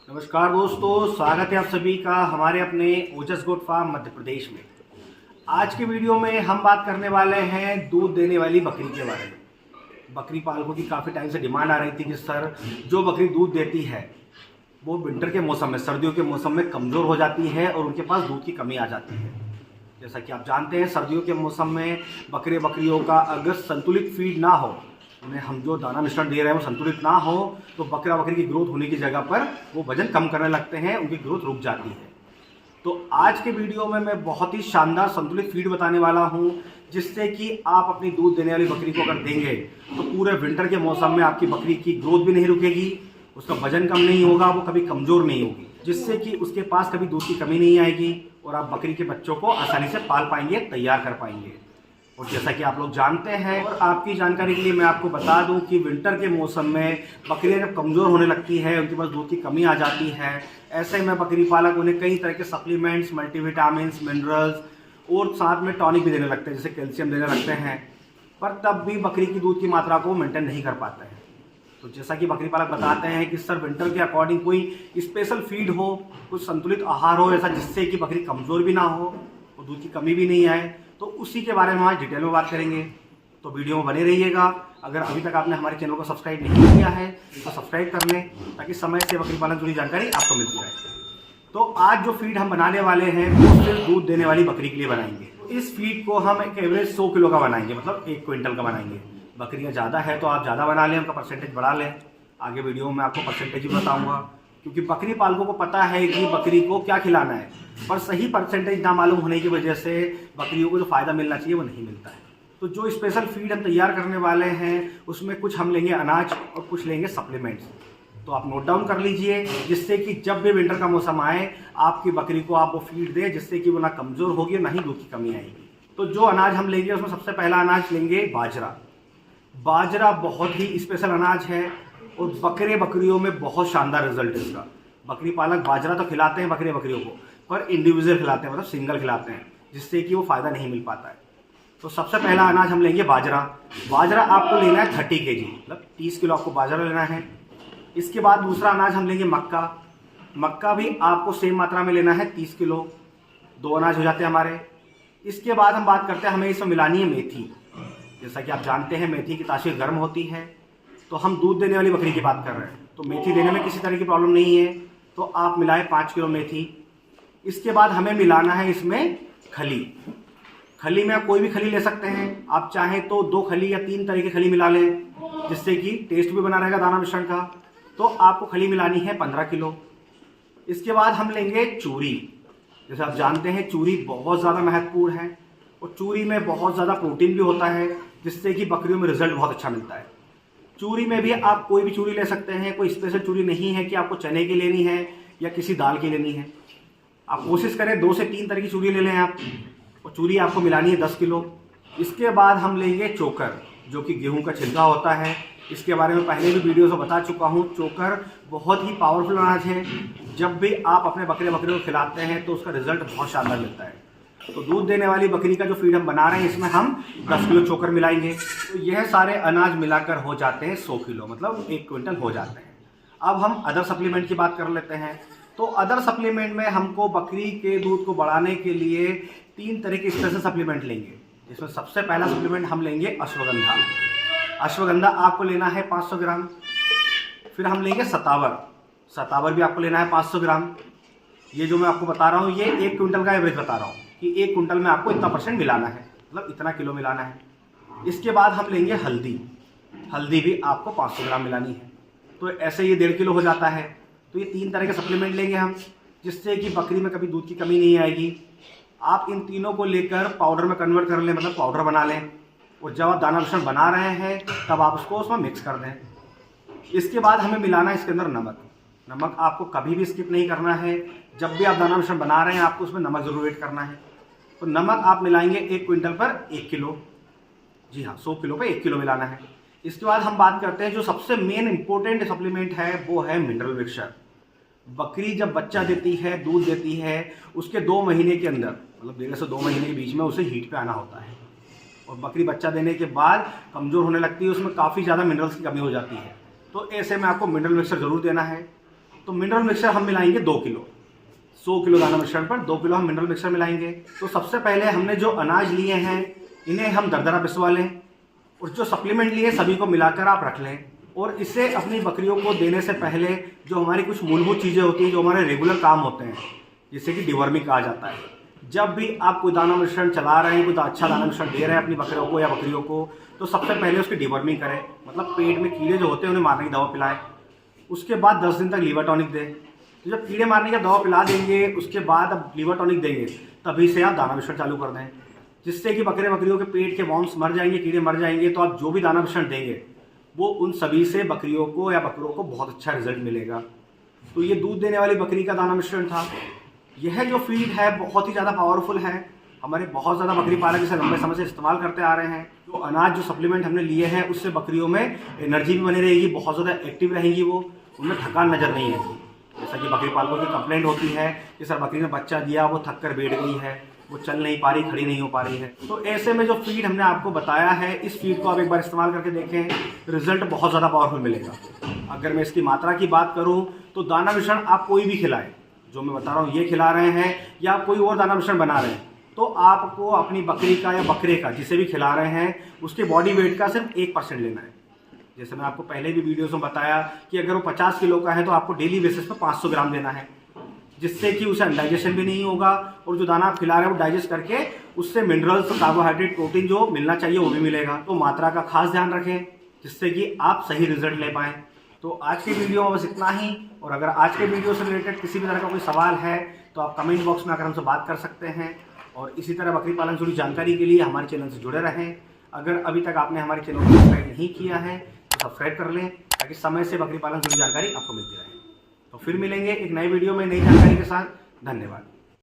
नमस्कार दोस्तों, स्वागत है आप सभी का हमारे अपने ओजस गोट फार्म मध्य प्रदेश में। आज के वीडियो में हम बात करने वाले हैं दूध देने वाली बकरी के बारे में। बकरी पालकों की काफ़ी टाइम से डिमांड आ रही थी कि सर जो बकरी दूध देती है वो विंटर के मौसम में, सर्दियों के मौसम में कमज़ोर हो जाती है और उनके पास दूध की कमी आ जाती है। जैसा कि आप जानते हैं, सर्दियों के मौसम में बकरियों का अगर संतुलित फीड ना हो, उन्हें हम जो दाना मिश्रण दे रहे हैं वो संतुलित ना हो तो बकरी की ग्रोथ होने की जगह पर वो वजन कम करने लगते हैं, उनकी ग्रोथ रुक जाती है। तो आज के वीडियो में मैं बहुत ही शानदार संतुलित फीड बताने वाला हूं, जिससे कि आप अपनी दूध देने वाली बकरी को अगर देंगे तो पूरे विंटर के मौसम में आपकी बकरी की ग्रोथ भी नहीं रुकेगी, उसका वजन कम नहीं होगा, वो कभी कमज़ोर नहीं होगी, जिससे कि उसके पास कभी दूध की कमी नहीं आएगी और आप बकरी के बच्चों को आसानी से पाल पाएंगे, तैयार कर पाएंगे। और जैसा कि आप लोग जानते हैं, और आपकी जानकारी के लिए मैं आपको बता दूं कि विंटर के मौसम में बकरियां जब कमज़ोर होने लगती है, उनके पास दूध की कमी आ जाती है, ऐसे में बकरी पालक उन्हें कई तरह के सप्लीमेंट्स, मल्टीविटामिन्स, मिनरल्स और साथ में टॉनिक भी देने लगते हैं, जैसे कैल्शियम देने लगते हैं, पर तब भी बकरी की दूध की मात्रा को मेंटेन नहीं कर पाते हैं। तो जैसा कि बकरी पालक बताते हैं कि सर विंटर के अकॉर्डिंग कोई स्पेशल फीड हो, कुछ संतुलित आहार हो ऐसा, जिससे कि बकरी कमज़ोर भी ना हो और दूध की कमी भी नहीं आए, तो उसी के बारे में आज डिटेल में बात करेंगे। तो वीडियो में बने रहिएगा। अगर अभी तक आपने हमारे चैनल को सब्सक्राइब नहीं किया है तो सब्सक्राइब कर लें, ताकि समय से बकरी पालन जुड़ी जानकारी आपको मिलती रहे। तो आज जो फीड हम बनाने वाले हैं वो सिर्फ दूध देने वाली बकरी के लिए बनाएंगे। इस फीड को हम एक एवरेज 100 किलो का बनाएंगे, मतलब 1 क्विंटल का बनाएंगे। बकरियाँ ज़्यादा है तो आप ज़्यादा बना लें, उनका परसेंटेज बढ़ा लें। आगे वीडियो में आपको परसेंटेज भी बताऊँगा, क्योंकि बकरी पालकों को पता है कि बकरी को क्या खिलाना है, पर सही परसेंटेज ना मालूम होने की वजह से बकरियों को जो फ़ायदा मिलना चाहिए वो नहीं मिलता है। तो जो स्पेशल फीड हम तैयार करने वाले हैं उसमें कुछ हम लेंगे अनाज और कुछ लेंगे सप्लीमेंट्स। तो आप नोट डाउन कर लीजिए, जिससे कि जब भी विंटर का मौसम आए आपकी बकरी को आप वो फीड दें, जिससे कि वो ना कमज़ोर होगी ना ही दूध की कमी आएगी। तो जो अनाज हम लेंगे उसमें सबसे पहला अनाज लेंगे बाजरा। बाजरा बहुत ही स्पेशल अनाज है और बकरियों में बहुत शानदार रिजल्ट है इसका। बकरी पालक बाजरा तो खिलाते हैं बकरियों को, पर इंडिविजुअल खिलाते हैं, मतलब सिंगल खिलाते हैं, जिससे कि वो फ़ायदा नहीं मिल पाता है। तो सबसे पहला अनाज हम लेंगे बाजरा। बाजरा आपको लेना है 30 kg, मतलब 30 किलो आपको बाजरा लेना है। इसके बाद दूसरा अनाज हम लेंगे मक्का। मक्का भी आपको सेम मात्रा में लेना है 30 किलो। 2 अनाज हो जाते हैं हमारे। इसके बाद हम बात करते हैं, हमें इसमें मिलानी है मेथी। जैसा कि आप जानते हैं मेथी की तासीर गर्म होती है, तो हम दूध देने वाली बकरी की बात कर रहे हैं, तो मेथी देने में किसी तरह की प्रॉब्लम नहीं है, तो आप मिलाएं 5 किलो मेथी। इसके बाद हमें मिलाना है इसमें खली। खली में आप कोई भी खली ले सकते हैं, आप चाहें तो 2 खली या 3 तरह की खली मिला लें, जिससे कि टेस्ट भी बना रहेगा दाना मिश्रण का। तो आपको खली मिलानी है 15 किलो। इसके बाद हम लेंगे चूरी। जैसे आप जानते हैं चूरी बहुत ज़्यादा महत्वपूर्ण है और चूरी में बहुत ज़्यादा प्रोटीन भी होता है, जिससे कि बकरियों में रिजल्ट बहुत अच्छा मिलता है। चूरी में भी आप कोई भी चूरी ले सकते हैं, कोई स्पेशल चूरी नहीं है कि आपको चने की लेनी है या किसी दाल की लेनी है। आप कोशिश करें 2 से 3 तरह की चूरी ले लें आप, और चूरी आपको मिलानी है 10 किलो। इसके बाद हम लेंगे चोकर, जो कि गेहूं का छिलका होता है। इसके बारे में पहले भी वीडियो से बता चुका हूं। चोकर बहुत ही पावरफुल अनाज है, जब भी आप अपने बकरियों को खिलाते हैं तो उसका रिजल्ट बहुत शानदार मिलता है। तो दूध देने वाली बकरी का जो फीड हम बना रहे हैं इसमें हम 10 किलो चोकर मिलाएंगे। तो यह सारे अनाज मिलाकर हो जाते हैं 100 किलो, मतलब 1 क्विंटल हो जाते हैं। अब हम अदर सप्लीमेंट की बात कर लेते हैं। तो अदर सप्लीमेंट में हमको बकरी के दूध को बढ़ाने के लिए 3 तरह के स्पेशल सप्लीमेंट लेंगे। इसमें सबसे पहला सप्लीमेंट हम लेंगे अश्वगंधा। अश्वगंधा आपको लेना है 500 ग्राम। फिर हम लेंगे सतावर। सतावर भी आपको लेना है 500 ग्राम। ये जो मैं आपको बता रहा हूँ ये 1 क्विंटल का एवरेज बता रहा हूँ कि 1 क्विंटल में आपको इतना % मिलाना है, मतलब इतना किलो मिलाना है। इसके बाद हम लेंगे हल्दी। हल्दी भी आपको 500 ग्राम मिलानी है। तो ऐसे ये 1.5 किलो हो जाता है। तो ये 3 तरह के सप्लीमेंट लेंगे हम, जिससे कि बकरी में कभी दूध की कमी नहीं आएगी। आप इन तीनों को लेकर पाउडर में कन्वर्ट कर लें, मतलब पाउडर बना लें, और जब आप दाना मिश्रण बना रहे हैं तब आप उसको उसमें मिक्स कर दें। इसके बाद हमें मिलाना है इसके अंदर नमक। नमक आपको कभी भी स्किप नहीं करना है, जब भी आप दाना मिश्रण बना रहे हैं आपको उसमें नमक जरूर ऐड करना है। तो नमक आप मिलाएंगे 1 क्विंटल पर 1 किलो। जी हाँ, 100 किलो पे 1 किलो मिलाना है। इसके बाद हम बात करते हैं जो सबसे मेन इंपॉर्टेंट सप्लीमेंट है, वो है मिनरल मिक्सचर। बकरी जब बच्चा देती है, दूध देती है, उसके 2 महीने के अंदर, मतलब 1.5 से 2 महीने के बीच में उसे हीट पे आना होता है। और बकरी बच्चा देने के बाद कमज़ोर होने लगती है, उसमें काफ़ी ज़्यादा मिनरल्स की कमी हो जाती है। तो ऐसे में आपको मिनरल मिक्सचर ज़रूर देना है। तो मिनरल मिक्सचर हम मिलाएंगे 2 किलो। 100 किलो दाना मिश्रण पर 2 किलो हम मिनरल मिक्सचर मिलाएंगे। तो सबसे पहले हमने जो अनाज लिए हैं इन्हें हम दरदरा पिसवा लें, और जो सप्लीमेंट लिए सभी को मिलाकर आप रख लें। और इसे अपनी बकरियों को देने से पहले जो हमारी कुछ मूलभूत चीज़ें होती हैं, जो हमारे रेगुलर काम होते हैं, जिससे कि डिवर्मिंग कहा जाता है। जब भी आप कोई दाना मिश्रण चला रहे हैं, कोई अच्छा दाना मिश्रण दे रहे हैं अपनी बकरियों को या बकरियों को, तो सबसे पहले उसकी डिवर्मिंग करें, मतलब पेट में कीड़े जो होते हैं उन्हें मारने की दवा पिलाएं। उसके बाद 10 दिन तक लीवर टॉनिक दें। तो जब कीड़े मारने की दवा पिला देंगे उसके बाद अब लीवर टॉनिक देंगे, तभी से आप दाना मिश्रण चालू कर दें, जिससे कि बकरियों के पेट के वॉर्म्स मर जाएंगे, कीड़े मर जाएंगे। तो आप जो भी दाना मिश्रण देंगे वो उन सभी से बकरियों को या बकरों को बहुत अच्छा रिजल्ट मिलेगा। तो ये दूध देने वाली बकरी का दाना मिश्रण था। यह जो फीड है बहुत ही ज़्यादा पावरफुल है, हमारे बहुत ज़्यादा बकरी पालक इसे लंबे समय से इस्तेमाल करते आ रहे हैं। जो अनाज जो सप्लीमेंट हमने लिए हैं उससे बकरियों में एनर्जी भी बनी रहेगी, बहुत ज़्यादा एक्टिव रहेंगी, वो उनमें थकान नज़र नहीं आएगी। जैसा कि बकरी पालकों की कंप्लेंट होती है कि सर बकरी ने बच्चा दिया, वो थक कर बैठ गई है, वो चल नहीं पा रही, खड़ी नहीं हो पा रही है। तो ऐसे में जो फीड हमने आपको बताया है, इस फीड को आप एक बार इस्तेमाल करके देखें, रिजल्ट बहुत ज़्यादा पावरफुल मिलेगा। अगर मैं इसकी मात्रा की बात करूं तो दाना मिश्रण आप कोई भी खिलाएं, जो मैं बता रहा हूं ये खिला रहे हैं या कोई और दाना मिश्रण बना रहे हैं, तो आपको अपनी बकरी का या बकरे का जिसे भी खिला रहे हैं उसके बॉडी वेट का सिर्फ 1% लेना है। जैसे मैं आपको पहले भी वीडियोज़ में बताया कि अगर वो 50 किलो का है तो आपको डेली बेसिस पर 500 ग्राम देना है, जिससे कि उसे अनडाइजेशन भी नहीं होगा और जो दाना आप खिला रहे हैं वो डाइजेस्ट करके उससे मिनरल्स, कार्बोहाइड्रेट, प्रोटीन जो मिलना चाहिए वो भी मिलेगा। तो मात्रा का खास ध्यान रखें जिससे कि आप सही रिजल्ट ले पाएँ। तो आज की वीडियो में बस इतना ही, और अगर आज के वीडियो से रिलेटेड किसी भी तरह का कोई सवाल है तो आप कमेंट बॉक्स में आकर हमसे बात कर सकते हैं। और इसी तरह बकरी पालन से जुड़ी जानकारी के लिए हमारे चैनल से जुड़े रहें। अगर अभी तक आपने हमारे चैनल को सब्सक्राइब नहीं किया है तो सब्सक्राइब कर लें, ताकि समय से बकरी पालन से जुड़ी जानकारी आपको मिलती रहे। तो फिर मिलेंगे एक नई वीडियो में नई जानकारी के साथ। धन्यवाद।